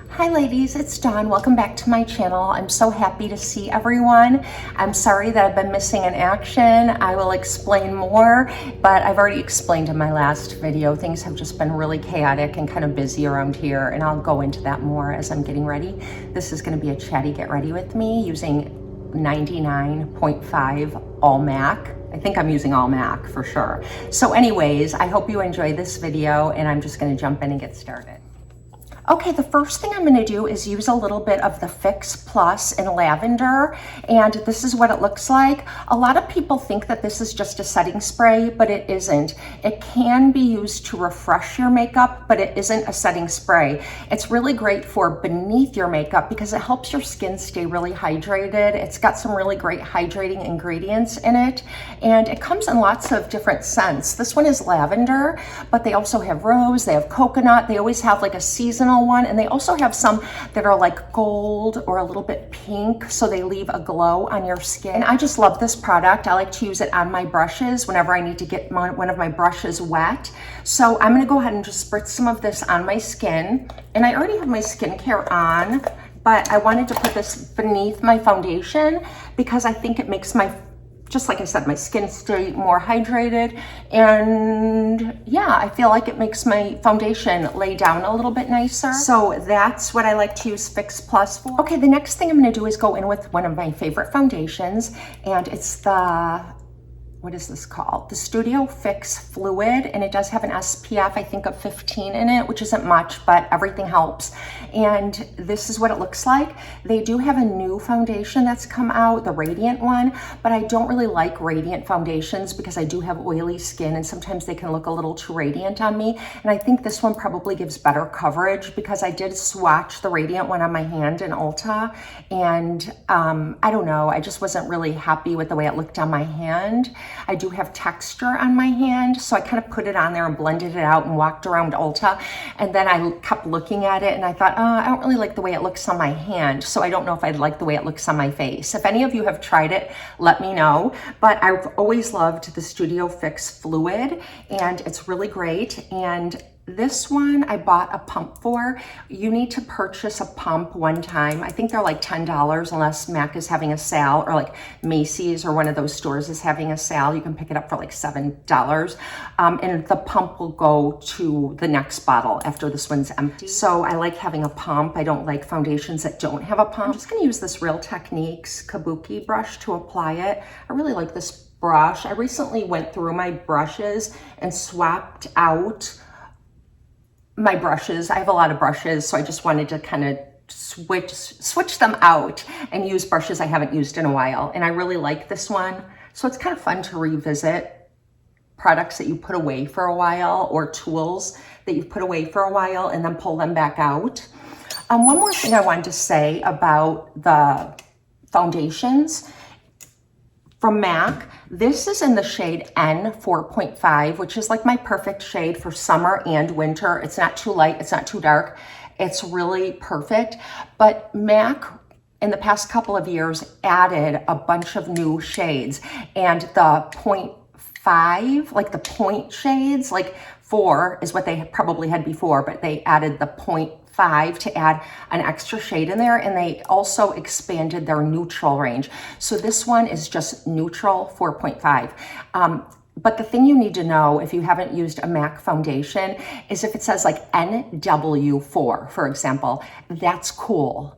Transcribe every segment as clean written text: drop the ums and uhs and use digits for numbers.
Hi ladies, it's Dawn. Welcome back to my channel. I'm so happy to see everyone. I'm sorry that I've been missing in action. I will explain more, but I've already explained in my last video. Things have just been really chaotic and kind of busy around here, and I'll go into that more as I'm getting ready. This is going to be a chatty get ready with me using 99.5 all MAC. I think I'm using all MAC for sure. So anyways, I hope you enjoy this video, and I'm just going to jump in and get started. Okay, the first thing I'm going to do is use a little bit of the Fix Plus in lavender, and this is what it looks like. A lot of people think that this is just a setting spray, but it isn't. It can be used to refresh your makeup, but it isn't a setting spray. It's really great for beneath your makeup because it helps your skin stay really hydrated. It's got some really great hydrating ingredients in it, and it comes in lots of different scents. This one is lavender, but they also have rose, they have coconut, they always have like a seasonal one, and they also have some that are like gold or a little bit pink, so they leave a glow on your skin. And I just love this product. I like to use it on my brushes whenever I need to get one of my brushes wet. So I'm going to go ahead and just spritz some of this on my skin, and I already have my skincare on, but I wanted to put this beneath my foundation because I think it makes my, just like I said, my skin stay more hydrated, and yeah, I feel like it makes my foundation lay down a little bit nicer. So that's what I like to use Fix Plus for. Okay, the next thing I'm gonna do is go in with one of my favorite foundations, and it's the, what is this called? The Studio Fix Fluid, and it does have an SPF, I think, of 15 in it, which isn't much, but everything helps. And this is what it looks like. They do have a new foundation that's come out, the Radiant one, but I don't really like Radiant foundations because I do have oily skin, and sometimes they can look a little too radiant on me. And I think this one probably gives better coverage because I did swatch the Radiant one on my hand in Ulta, and I don't know, I just wasn't really happy with the way it looked on my hand. I do have texture on my hand, so I kind of put it on there and blended it out and walked around Ulta, and then I kept looking at it and I thought, I don't really like the way it looks on my hand, so I don't know if I'd like the way it looks on my face. If any of you have tried it, let me know. But I've always loved the Studio Fix Fluid, and it's really great. And this one I bought a pump for. You need to purchase a pump one time. I think they're like $10 unless MAC is having a sale, or like Macy's or one of those stores is having a sale. You can pick it up for like $7. And the pump will go to the next bottle after this one's empty. So I like having a pump. I don't like foundations that don't have a pump. I'm just gonna use this Real Techniques Kabuki brush to apply it. I really like this brush. I recently went through my brushes and swapped out my brushes. I have a lot of brushes, so I just wanted to kind of switch them out and use brushes I haven't used in a while. And I really like this one. So it's kind of fun to revisit products that you put away for a while, or tools that you've put away for a while and then pull them back out. One more thing I wanted to say about the foundations from MAC. This is in the shade N4.5, which is like my perfect shade for summer and winter. It's not too light, it's not too dark. It's really perfect. But MAC in the past couple of years added a bunch of new shades, and the 0.5, like the point shades, like 4 is what they probably had before, but they added the 0.5 to add an extra shade in there, and they also expanded their neutral range. So this one is just neutral 4.5. But the thing you need to know if you haven't used a MAC foundation is if it says like NW4, for example, that's cool.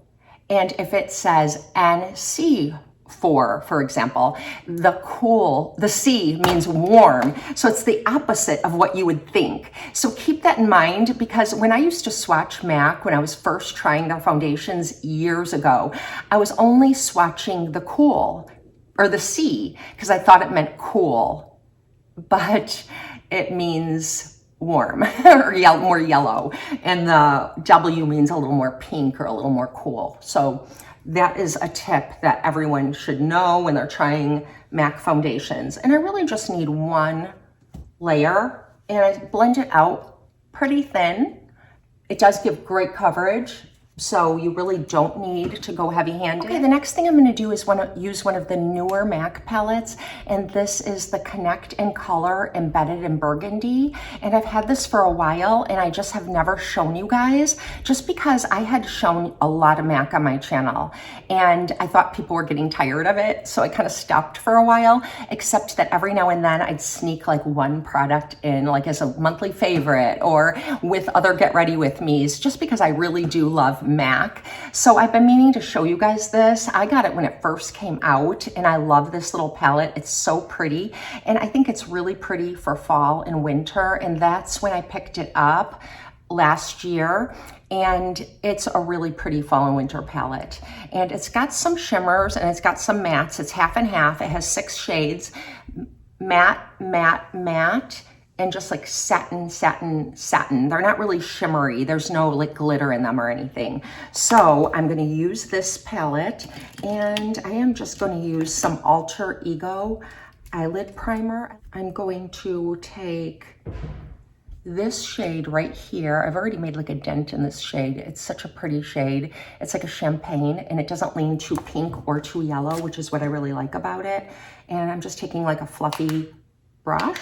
And if it says NC4, for example, the C means warm. So it's the opposite of what you would think. So keep that in mind, because when I used to swatch MAC, when I was first trying their foundations years ago, I was only swatching the cool, or the C, because I thought it meant cool, but it means warm or more yellow. And the W means a little more pink or a little more cool. So that is a tip that everyone should know when they're trying MAC foundations. And I really just need one layer, and I blend it out pretty thin. It does give great coverage, So you really don't need to go heavy-handed. Okay, the next thing I'm gonna do is use one of the newer MAC palettes, and this is the Connect in Color Embedded in Burgundy. And I've had this for a while, and I just have never shown you guys, just because I had shown a lot of MAC on my channel, and I thought people were getting tired of it, so I kind of stopped for a while, except that every now and then I'd sneak like one product in, like as a monthly favorite, or with other Get Ready With Me's, just because I really do love MAC. So I've been meaning to show you guys this. I got it when it first came out, and I love this little palette. It's so pretty, and I think it's really pretty for fall and winter, and that's when I picked it up last year. And it's a really pretty fall and winter palette, and it's got some shimmers and it's got some mattes. It's half and half. It has 6 shades: matte, matte, matte, and just like satin, satin, satin. They're not really shimmery. There's no like glitter in them or anything. So I'm gonna use this palette, and I am just gonna use some Alter Ego eyelid primer. I'm going to take this shade right here. I've already made like a dent in this shade. It's such a pretty shade. It's like a champagne, and it doesn't lean too pink or too yellow, which is what I really like about it. And I'm just taking like a fluffy brush.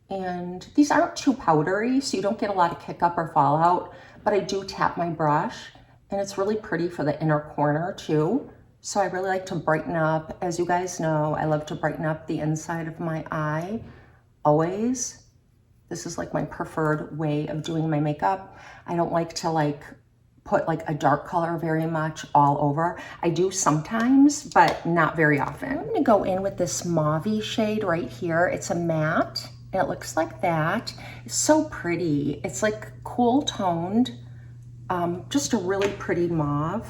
And these aren't too powdery, so you don't get a lot of kick up or fallout, but I do tap my brush, and it's really pretty for the inner corner too. So I really like to brighten up. As you guys know, I love to brighten up the inside of my eye, always. This is like my preferred way of doing my makeup. I don't like to like put like a dark color very much all over. I do sometimes, but not very often. I'm gonna go in with this mauve-y shade right here. It's a matte. And it looks like that. It's so pretty. It's like cool toned, just a really pretty mauve.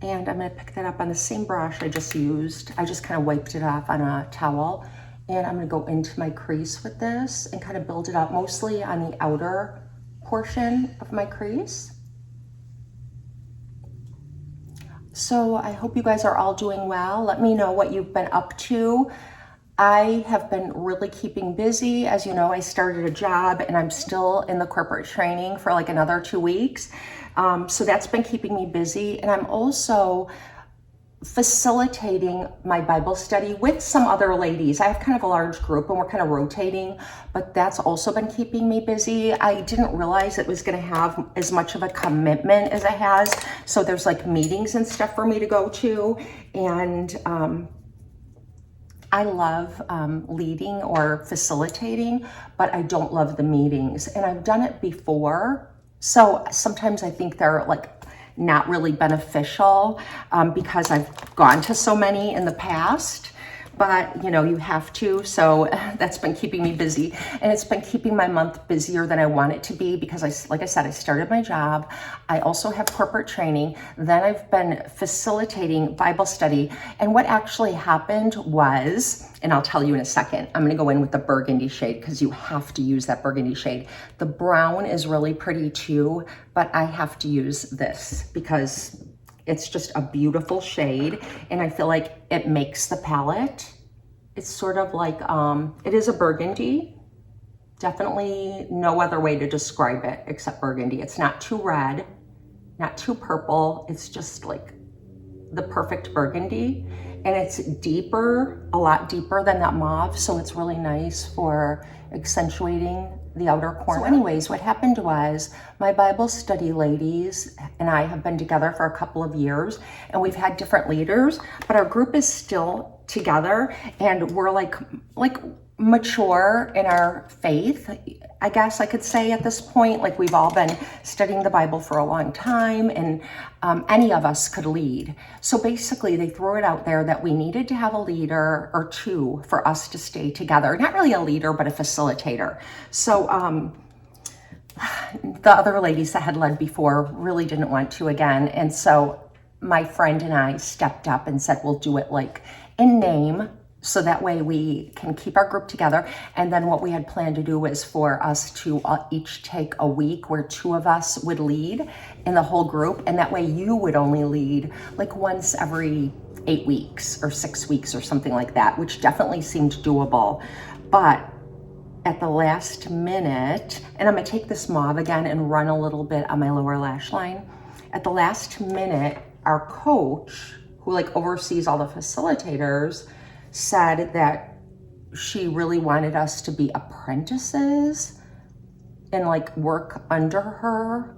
And I'm gonna pick that up on the same brush I just used. I just kind of wiped it off on a towel. And I'm gonna go into my crease with this and kind of build it up, mostly on the outer portion of my crease. So I hope you guys are all doing well. Let me know what you've been up to. I have been really keeping busy. As you know, I started a job, and I'm still in the corporate training for like another 2 weeks. So that's been keeping me busy. And I'm also facilitating my Bible study with some other ladies. I have kind of a large group, and we're kind of rotating, but that's also been keeping me busy. I didn't realize it was going to have as much of a commitment as it has. So there's like meetings and stuff for me to go to. And, I love leading or facilitating, but I don't love the meetings. And I've done it before, so sometimes I think they're like not really beneficial because I've gone to so many in the past. But you know, you have to, so that's been keeping me busy, and it's been keeping my month busier than I want it to be, because like I said, I started my job. I also have corporate training. Then I've been facilitating Bible study, and what actually happened was, and I'll tell you in a second, I'm gonna go in with the burgundy shade because you have to use that burgundy shade. The brown is really pretty too, but I have to use this because it's just a beautiful shade, and I feel like it makes the palette. It's sort of like, it is a burgundy. Definitely no other way to describe it except burgundy. It's not too red, not too purple. It's just like the perfect burgundy. And it's deeper, a lot deeper than that mauve. So it's really nice for accentuating the outer corner. So anyways, what happened was my Bible study ladies and I have been together for a couple of years, and we've had different leaders, but our group is still together, and we're like mature in our faith, I guess I could say at this point. Like, we've all been studying the Bible for a long time, and any of us could lead. So basically they threw it out there that we needed to have a leader or two for us to stay together. Not really a leader, but a facilitator. So the other ladies that had led before really didn't want to again. And so my friend and I stepped up and said, we'll do it like in name, so that way we can keep our group together. And then what we had planned to do was for us to each take a week where 2 of us would lead in the whole group. And that way you would only lead like once every 8 weeks or 6 weeks or something like that, which definitely seemed doable. But at the last minute, and I'm gonna take this mauve again and run a little bit on my lower lash line. at the last minute, our coach, who like oversees all the facilitators, said that she really wanted us to be apprentices and like work under her.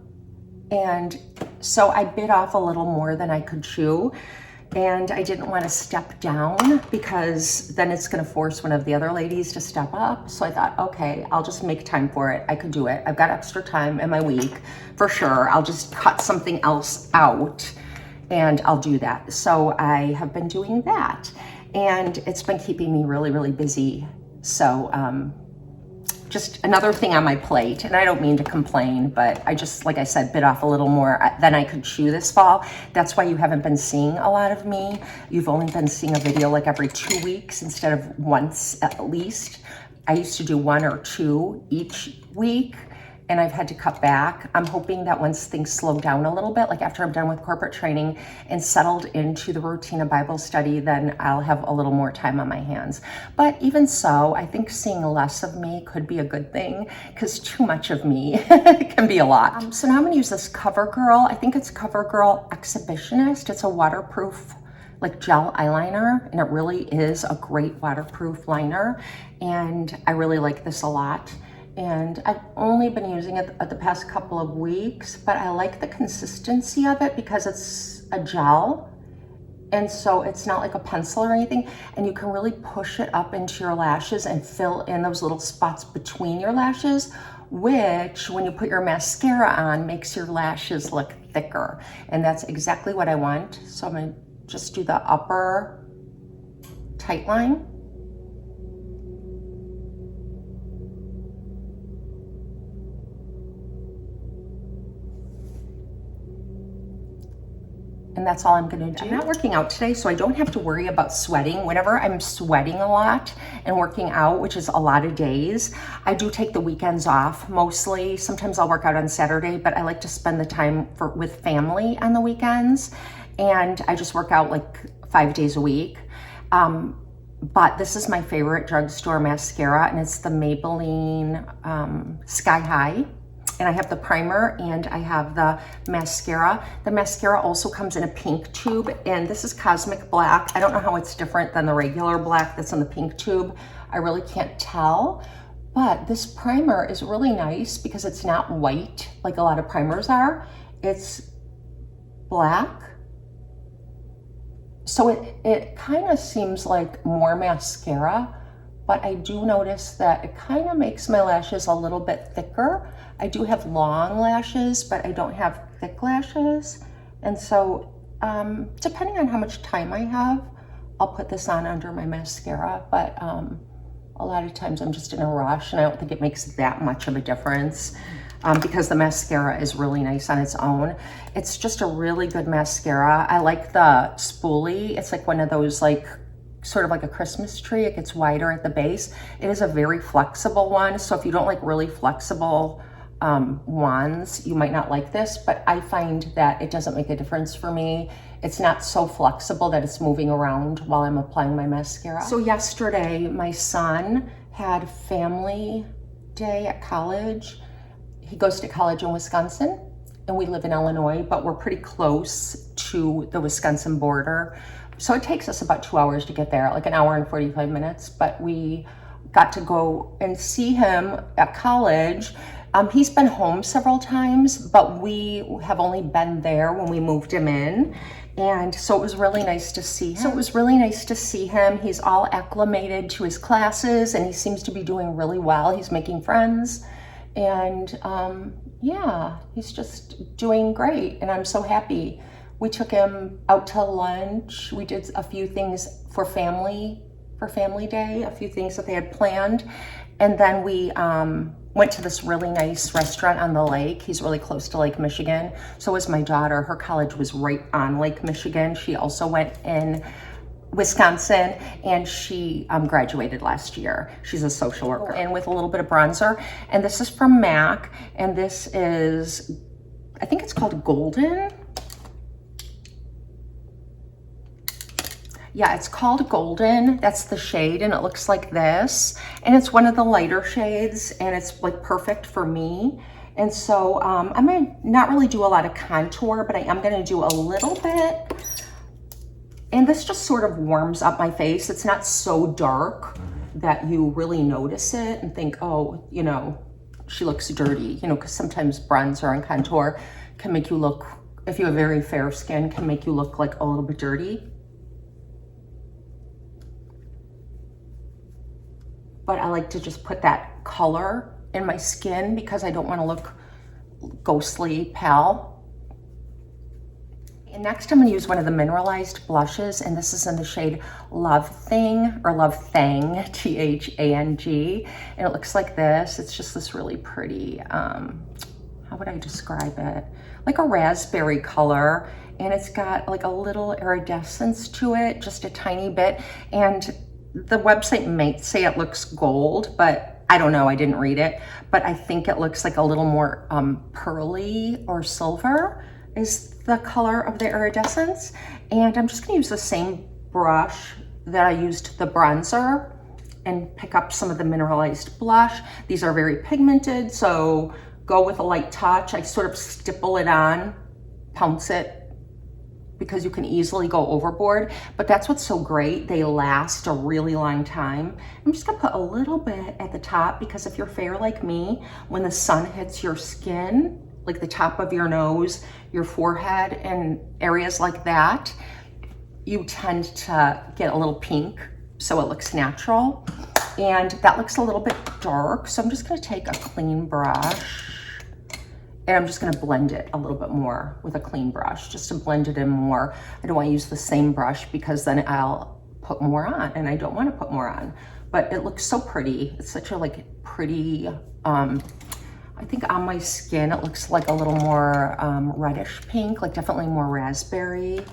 And so I bit off a little more than I could chew. And I didn't want to step down because then it's going to force one of the other ladies to step up. So I thought, okay, I'll just make time for it. I could do it. I've got extra time in my week for sure. I'll just cut something else out and I'll do that. So I have been doing that and it's been keeping me really, really busy. So, just another thing on my plate, and I don't mean to complain, but I just, like I said, bit off a little more than I could chew this fall. That's why you haven't been seeing a lot of me. You've only been seeing a video like every 2 weeks instead of once at least. I used to do 1 or 2 each week, and I've had to cut back. I'm hoping that once things slow down a little bit, like after I'm done with corporate training and settled into the routine of Bible study, then I'll have a little more time on my hands. But even so, I think seeing less of me could be a good thing because too much of me can be a lot. So now I'm gonna use this CoverGirl. I think it's CoverGirl Exhibitionist. It's a waterproof like gel eyeliner, and it really is a great waterproof liner. And I really like this a lot. And I've only been using it the past couple of weeks, but I like the consistency of it because it's a gel. And so it's not like a pencil or anything. And you can really push it up into your lashes and fill in those little spots between your lashes, which when you put your mascara on makes your lashes look thicker. And that's exactly what I want. So I'm gonna just do the upper tight line. And that's all I'm gonna do. I'm not working out today, so I don't have to worry about sweating. Whenever I'm sweating a lot and working out, which is a lot of days, I do take the weekends off mostly. Sometimes I'll work out on Saturday, but I like to spend the time with family on the weekends. And I just work out like 5 days a week. But this is my favorite drugstore mascara, and it's the Maybelline Sky High. And I have the primer and I have the mascara. The mascara also comes in a pink tube, and this is Cosmic Black. I don't know how it's different than the regular black that's in the pink tube. I really can't tell, but this primer is really nice because it's not white like a lot of primers are. It's black. So it kind of seems like more mascara, but I do notice that it kind of makes my lashes a little bit thicker. I do have long lashes, but I don't have thick lashes. And so depending on how much time I have, I'll put this on under my mascara. But a lot of times I'm just in a rush and I don't think it makes that much of a difference because the mascara is really nice on its own. It's just a really good mascara. I like the spoolie. It's like one of those like sort of like a Christmas tree. It gets wider at the base. It is a very flexible one. So if you don't like really flexible wands, you might not like this, but I find that it doesn't make a difference for me. It's not so flexible that it's moving around while I'm applying my mascara. So yesterday, my son had family day at college. He goes to college in Wisconsin, and we live in Illinois, but we're pretty close to the Wisconsin border. So it takes us about 2 hours to get there, like an hour and 45 minutes, but we got to go and see him at college. He's been home several times, but we have only been there when we moved him in. And so it was really nice to see him. He's all acclimated to his classes and he seems to be doing really well. He's making friends and yeah, he's just doing great and I'm so happy. We took him out to lunch. We did a few things for family day, a few things that they had planned. And then we went to this really nice restaurant on the lake. He's really close to Lake Michigan. So was my daughter. Her college was right on Lake Michigan. She also went in Wisconsin and she graduated last year. She's a social worker. And with a little bit of bronzer. And this is from MAC. And this is, I think it's called Golden. Yeah, it's called Golden. That's the shade and it looks like this. And it's one of the lighter shades and it's like perfect for me. And so I'm gonna not really do a lot of contour, but I am gonna do a little bit. And this just sort of warms up my face. It's not so dark that you really notice it and think, oh, you know, she looks dirty, you know, because sometimes bronzer and contour can make you look, if you have very fair skin, can make you look like a little bit dirty. But I like to just put that color in my skin because I don't want to look ghostly pale. And next I'm going to use one of the mineralized blushes, and this is in the shade Love Thing, or Love Thang, Thang, and it looks like this. It's just this really pretty, how would I describe it? Like a raspberry color, and it's got like a little iridescence to it, just a tiny bit. And the website might say it looks gold, but I don't know, I didn't read it. But I think it looks like a little more pearly or silver is the color of the iridescence. And I'm just gonna use the same brush that I used the bronzer and pick up some of the mineralized blush. These are very pigmented, so go with a light touch. I sort of stipple it on, pounce it, because you can easily go overboard, but that's what's so great. They last a really long time. I'm just gonna put a little bit at the top because if you're fair like me, when the sun hits your skin, like the top of your nose, your forehead, and areas like that, you tend to get a little pink, so it looks natural. And that looks a little bit dark, so I'm just gonna take a clean brush and I'm just gonna blend it a little bit more with a clean brush, just to blend it in more. I don't wanna use the same brush because then I'll put more on, and I don't wanna put more on. But it looks so pretty. It's such a like pretty, I think on my skin, it looks like a little more reddish pink, like definitely more raspberry.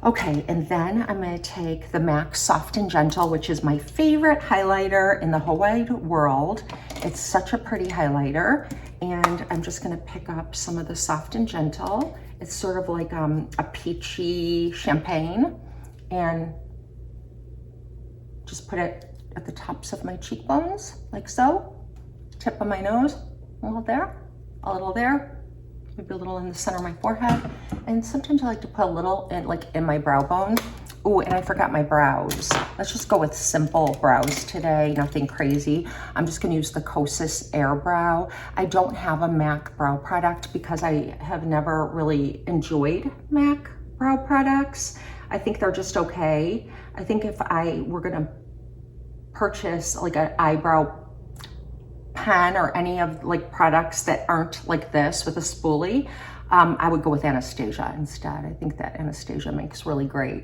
Okay, and then I'm gonna take the MAC Soft and Gentle, which is my favorite highlighter in the whole wide world. It's such a pretty highlighter. And I'm just gonna pick up some of the Soft and Gentle. It's sort of like a peachy champagne, and just put it at the tops of my cheekbones, like so. Tip of my nose, a little there, maybe a little in the center of my forehead. And sometimes I like to put a little in, like in my brow bone. Oh, and I forgot my brows. Let's just go with simple brows today, nothing crazy. I'm just gonna use the Kosas Air Brow. I don't have a MAC brow product because I have never really enjoyed MAC brow products. I think they're just okay. I think if I were gonna purchase like an eyebrow pen or any of like products that aren't like this with a spoolie, I would go with Anastasia instead. I think that Anastasia makes really great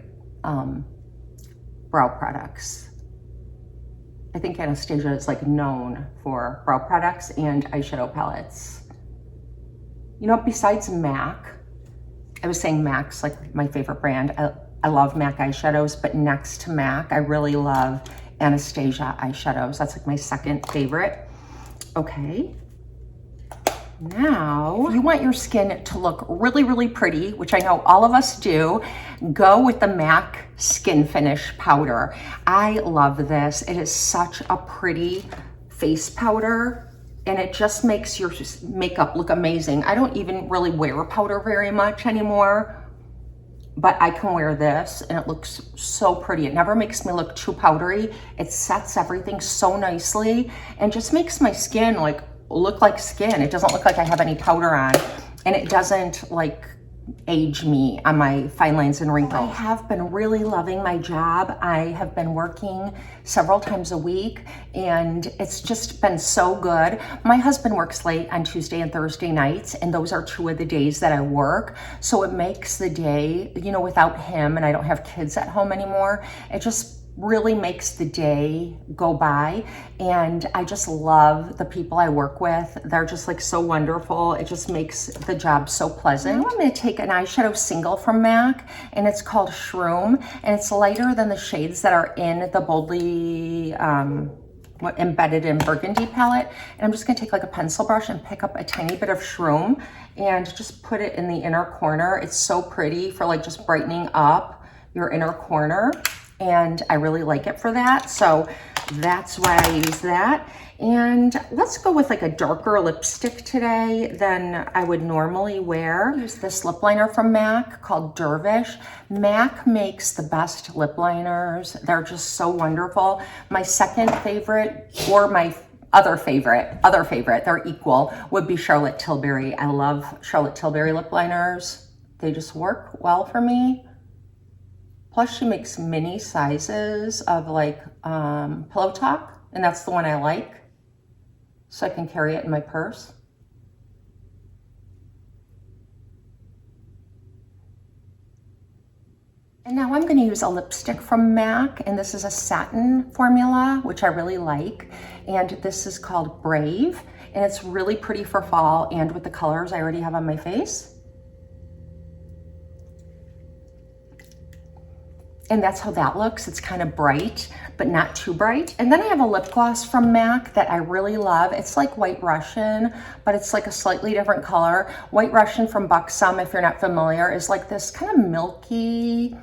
brow products. I think Anastasia is like known for brow products and eyeshadow palettes. You know, besides MAC, I was saying MAC's like my favorite brand. I love MAC eyeshadows, but next to MAC, I really love Anastasia eyeshadows. That's like my second favorite. Okay. Now, you want your skin to look really, really pretty, which I know all of us do. Go with the MAC Skin Finish Powder. I love this. It is such a pretty face powder, and it just makes your makeup look amazing. I don't even really wear powder very much anymore, but I can wear this and it looks so pretty. It never makes me look too powdery. It sets everything so nicely and just makes my skin like look like skin. It doesn't look like I have any powder on, and it doesn't like age me on my fine lines and wrinkles. I have been really loving my job. I have been working several times a week and it's just been so good. My husband works late on Tuesday and Thursday nights, and those are two of the days that I work. So it makes the day, you know, without him, and I don't have kids at home anymore, it just really makes the day go by. And I just love the people I work with. They're just like so wonderful. It just makes the job so pleasant. Now I'm gonna take an eyeshadow single from MAC, and it's called Shroom, and it's lighter than the shades that are in the Boldly Embedded in Burgundy palette. And I'm just gonna take like a pencil brush and pick up a tiny bit of Shroom and just put it in the inner corner. It's so pretty for like just brightening up your inner corner. and I really like it for that. So that's why I use that. And let's go with like a darker lipstick today than I would normally wear. I use this lip liner from MAC called Dervish. MAC makes the best lip liners. They're just so wonderful. My second favorite, or my other favorite, they're equal, would be Charlotte Tilbury. I love Charlotte Tilbury lip liners. They just work well for me. Plus she makes mini sizes of like Pillow Talk, and that's the one I like. So I can carry it in my purse. And now I'm going to use a lipstick from MAC, and this is a satin formula, which I really like. And this is called Brave, and it's really pretty for fall and with the colors I already have on my face. And that's how that looks. It's kind of bright, but not too bright. And then I have a lip gloss from MAC that I really love. It's like White Russian, but it's like a slightly different color. White Russian from Buxom, if you're not familiar, is like this kind of milky,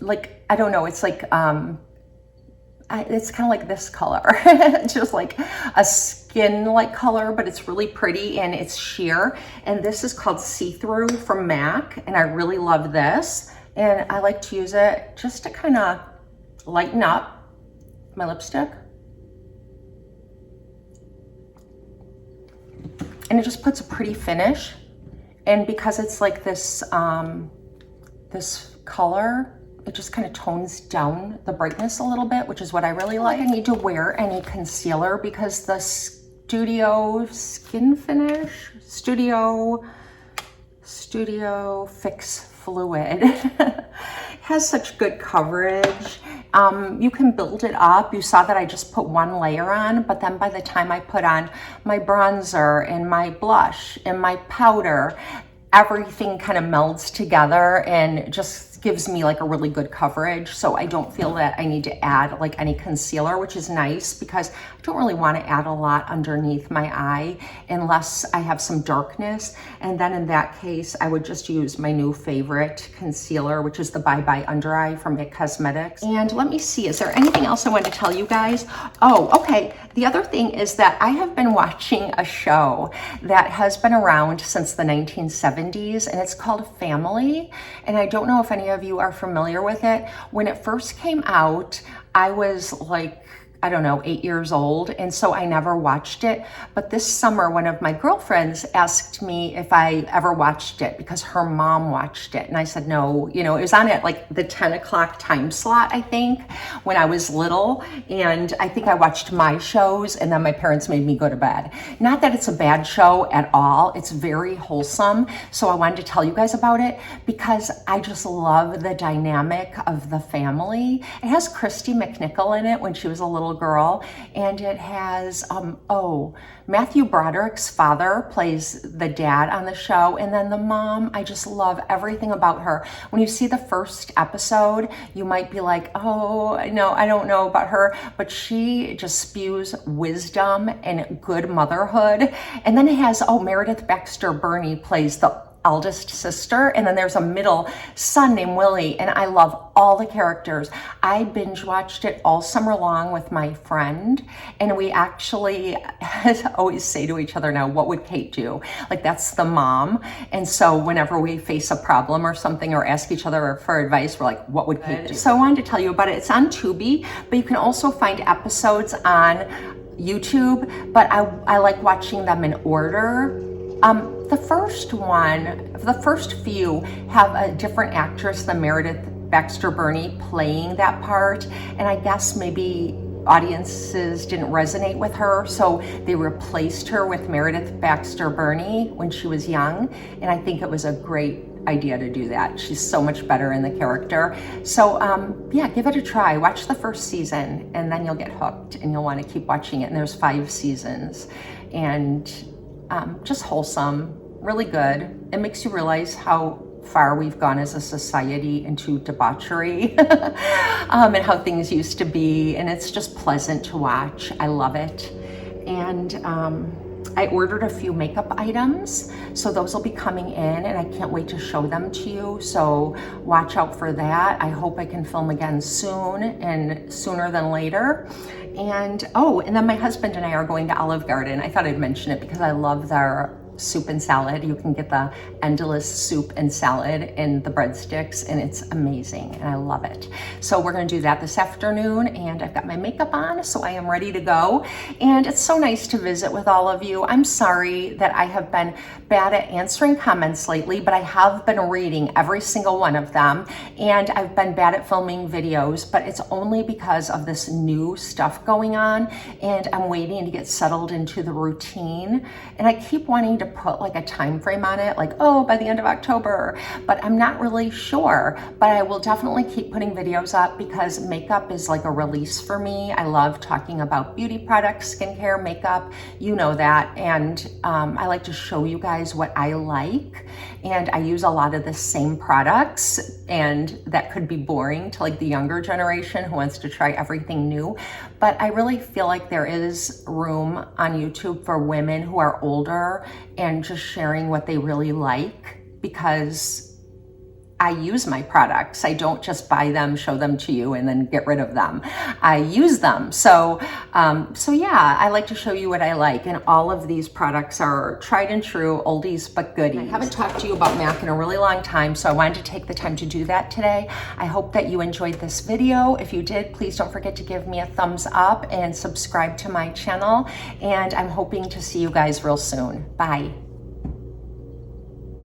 like, I don't know, it's like, it's kind of like this color. It's just like a skin-like color, but it's really pretty and it's sheer. And this is called See-Through from MAC, and I really love this. And I like to use it just to kind of lighten up my lipstick. And it just puts a pretty finish. And because it's like this, this color, it just kind of tones down the brightness a little bit, which is what I really like. I need to wear any concealer because the Studio Skin Finish, Studio Fix Fluid has such good coverage. You can build it up. You saw that I just put one layer on, but then by the time I put on my bronzer and my blush and my powder, everything kind of melds together and just gives me like a really good coverage. So I don't feel that I need to add like any concealer, which is nice because I don't really want to add a lot underneath my eye unless I have some darkness. And then in that case, I would just use my new favorite concealer, which is the Bye Bye Under Eye from IT Cosmetics. And let me see, is there anything else I wanted to tell you guys? Oh, okay. The other thing is that I have been watching a show that has been around since the 1970s, and it's called Family. And I don't know if any of you are familiar with it. When it first came out, I was like, I don't know, 8 years old. And so I never watched it. But this summer, one of my girlfriends asked me if I ever watched it because her mom watched it. And I said, no, you know, it was on at like the 10 o'clock time slot, I think, when I was little. And I think I watched my shows and then my parents made me go to bed. Not that it's a bad show at all. It's very wholesome. So I wanted to tell you guys about it because I just love the dynamic of the family. It has Christy McNichol in it when she was a little girl, and it has Matthew Broderick's father plays the dad on the show, and then the mom, I just love everything about her. When you see the first episode, you might be like, oh no, I don't know about her, but she just spews wisdom and good motherhood. And then it has Meredith Baxter Birney plays the eldest sister, and then there's a middle son named Willie, and I love all the characters. I binge watched it all summer long with my friend, and we actually always say to each other now, what would Kate do? Like, that's the mom. And so whenever we face a problem or something or ask each other for advice, we're like, what would Kate do? So I wanted to tell you about it. It's on Tubi, but you can also find episodes on YouTube, but I like watching them in order. The first few have a different actress than Meredith Baxter Birney playing that part, and I guess maybe audiences didn't resonate with her, so they replaced her with Meredith Baxter Birney when she was young, and I think it was a great idea to do that. She's so much better in the character. So yeah, give it a try. Watch the first season, and then you'll get hooked, and you'll want to keep watching it, and there's 5 seasons, and just wholesome, really good. It makes you realize how far we've gone as a society into debauchery and how things used to be, and it's just pleasant to watch. I love it. And I ordered a few makeup items, so those will be coming in, and I can't wait to show them to you, so watch out for that. I hope I can film again soon, and sooner than later. And oh, and then my husband and I are going to Olive Garden. I thought I'd mention it because I love their soup and salad. You can get the endless soup and salad and the breadsticks, and it's amazing, and I love it. So we're gonna do that this afternoon, and I've got my makeup on, so I am ready to go. And it's so nice to visit with all of you. I'm sorry that I have been bad at answering comments lately, but I have been reading every single one of them, and I've been bad at filming videos, but it's only because of this new stuff going on, and I'm waiting to get settled into the routine. And I keep wanting to put like a time frame on it, like, oh, by the end of October, but I'm not really sure. But I will definitely keep putting videos up because makeup is like a release for me. I love talking about beauty products, skincare, makeup, you know that. And I like to show you guys what I like. And I use a lot of the same products, and that could be boring to like the younger generation who wants to try everything new. But I really feel like there is room on YouTube for women who are older and just sharing what they really like, because I use my products. I don't just buy them, show them to you, and then get rid of them. I use them. So yeah, I like to show you what I like. And all of these products are tried and true, oldies but goodies. I haven't talked to you about MAC in a really long time, so I wanted to take the time to do that today. I hope that you enjoyed this video. If you did, please don't forget to give me a thumbs up and subscribe to my channel. And I'm hoping to see you guys real soon. Bye.